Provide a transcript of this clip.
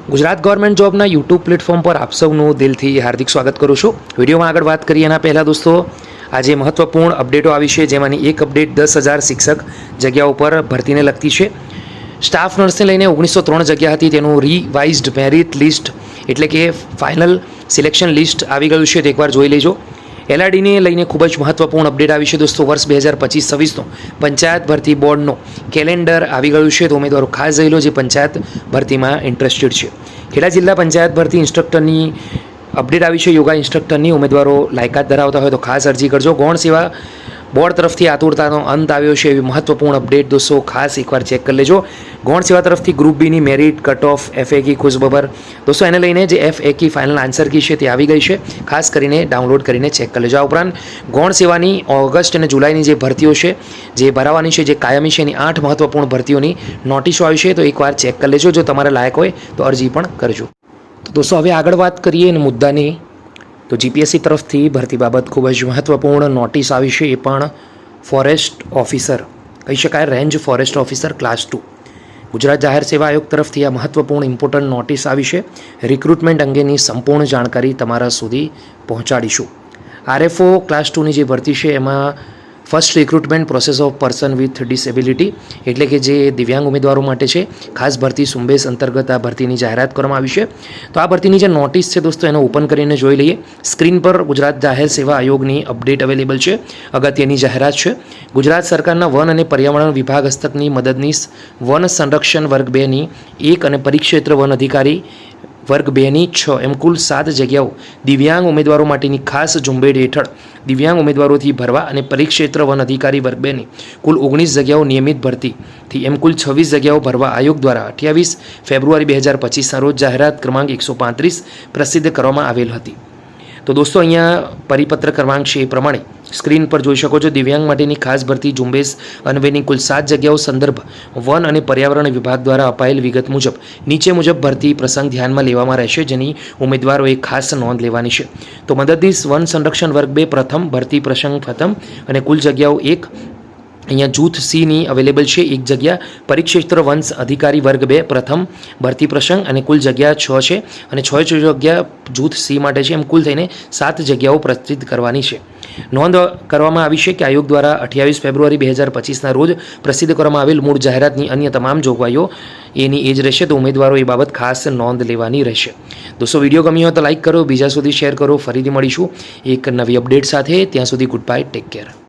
Gujarat government જોબના YouTube platform પર આપ સૌનું દિલથી હાર્દિક સ્વાગત કરું છું। વિડીયોમાં આગળ વાત કરીએ એના પહેલાં દોસ્તો આજે મહત્વપૂર્ણ અપડેટો આવી છે, જેમાંની એક અપડેટ 10,000 શિક્ષક જગ્યાઓ પર ભરતીને લગતી છે। સ્ટાફ નર્સને લઈને 1903 જગ્યા હતી, તેનું રિવાઇઝડ મેરિટ લિસ્ટ એટલે કે ફાઇનલ સિલેક્શન લિસ્ટ આવી ગયું છે, તો એકવાર જોઈ લેજો। એલઆરડીને લઈને ખૂબ જ મહત્વપૂર્ણ અપડેટ આવી છે દોસ્તો। વર્ષ 2025-26નો પંચાયત ભરતી બોર્ડનો કેલેન્ડર આવી ગયું છે, તો ઉમેદવારો ખાસ જોઈ લો જે પંચાયત ભરતીમાં ઇન્ટરેસ્ટેડ છે। ખેડા જિલ્લા પંચાયત ભરતી ઇન્સ્ટ્રક્ટરની અપડેટ આવી છે, યોગા ઇન્સ્ટ્રક્ટરની ઉમેદવારો લાયકાત ધરાવતા હોય તો ખાસ અરજી કરજો। ગૌણ સેવા બોર્ડ તરફથી આતુરતાનો અંત આવ્યો છે, એવી મહત્વપૂર્ણ અપડેટ દોસ્તો ખાસ એકવાર ચેક કરી લેજો। ગૌણ સેવા તરફથી ગ્રુપ બીની મેરિટ કટ ઓફ FAQ ખુશખબર દોસ્તો, એને લઈને જે FAQ ફાઇનલ આન્સર કી છે તે આવી ગઈ છે, ખાસ કરીને ડાઉનલોડ કરીને ચેક કરી લેજો। આ ઉપરાંત ગૌણ સેવાની ઓગસ્ટ અને જુલાઈની જે ભરતીઓ છે જે ભરાવાની છે, જે કાયમી છે, એની 8 મહત્વપૂર્ણ ભરતીઓની નોટિસો આવી છે, તો એકવાર ચેક કરી લેજો। જો તમારે લાયક હોય તો અરજી પણ કરજો। તો દોસ્તો હવે આગળ વાત કરીએ ને મુદ્દાની, તો જીપીએસસી તરફથી ભરતી બાબત ખૂબ જ મહત્વપૂર્ણ નોટિસ આવી છે, એ પણ ફોરેસ્ટ ઓફિસર કહી શકાય, range forest officer class 2 Gujarat જાહેર સેવા આયોગ તરફથી આ મહત્વપૂર્ણ ઇમ્પોર્ટન્ટ નોટિસ આવી છે। રિક્રુટમેન્ટ અંગેની સંપૂર્ણ જાણકારી તમારા સુધી પહોંચાડીશું। RFO ક્લાસ 2ની જે ભરતી છે એમાં first recruitment process of person with disability એટલે કે જે દિવ્યાંગ ઉમેદવારો માટે છે, ખાસ ભરતી ઝુંબેશ અંતર્ગત આ ભરતીની જાહેરાત કરવામાં આવી છે। તો આ ભરતીની જે નોટિસ છે દોસ્તો એને ઓપન કરીને જોઈ લઈએ। સ્ક્રીન પર ગુજરાત જાહેર સેવા આયોગની અપડેટ અવેલેબલ છે, અગત્યની જાહેરાત છે। ગુજરાત સરકારના વન અને પર્યાવરણ વિભાગ હસ્તકની મદદનીશ વન સંરક્ષણ વર્ગ 2ની 1 અને પરિક્ષેત્ર વન અધિકારી વર્ગ 2ની 6 એમ કુલ 7 જગ્યાઓ દિવ્યાંગ ઉમેદવારો માટેની ખાસ ઝુંબેશ હેઠળ દિવ્યાંગ ઉમેદવારોથી ભરવા અને પરિક્ષેત્ર વન અધિકારી વર્ગ 2ની કુલ 19 જગ્યાઓ નિયમિત ભરતીથી એમ કુલ 26 જગ્યાઓ ભરવા આયોગ દ્વારા 28 ફેબ્રુઆરી 2025ના રોજ જાહેરાત ક્રમાંક 135 પ્રસિદ્ધ કરવામાં આવેલ હતી। તો દોસ્તો અહીંયા પરિપત્ર ક્રમાંક છે એ પ્રમાણે સ્ક્રીન પર જોઈ શકો છો। દિવ્યાંગ માટેની ખાસ ભરતી ઝુંબેશ અન્વયની કુલ 7 જગ્યાઓ સંદર્ભ વન અને પર્યાવરણ વિભાગ દ્વારા અપાયેલ વિગત મુજબ નીચે મુજબ ભરતી પ્રસંગ ધ્યાનમાં લેવામાં રહેશે, જેની ઉમેદવારોએ ખાસ નોંધ લેવાની છે। તો મદદનીશ વન સંરક્ષણ વર્ગ 2 પ્રથમ ભરતી પ્રસંગ પ્રથમ અને કુલ જગ્યાઓ 1 અહીંયા જૂથ C ની અવેલેબલ છે 1 જગ્યા। પરિક્ષેત્ર વંશ અધિકારી વર્ગ 2 પ્રથમ ભરતી પ્રસંગ અને કુલ જગ્યા 6 છે અને 6 જગ્યા જૂથ C માટે છે, એમ કુલ થઈને 7 જગ્યાઓ પ્રસિદ્ધ કરવાની છે। નોંધ કરવામાં આવી છે કે આયોગ દ્વારા 28 ફેબ્રુઆરી 2025ના રોજ પ્રસિદ્ધ કરવામાં આવેલ મૂળ જાહેરાતની અન્ય તમામ જોગવાઈઓ એની એ જ રહેશે, તો ઉમેદવારો એ બાબત ખાસ નોંધ લેવાની રહેશે। દોસ્તો વિડીયો ગમ્યો હોય તો લાઇક કરો, બીજા સુધી શેર કરો। ફરીથી મળીશું એક નવી અપડેટ સાથે, ત્યાં સુધી ગુડ બાય, ટેક કેર।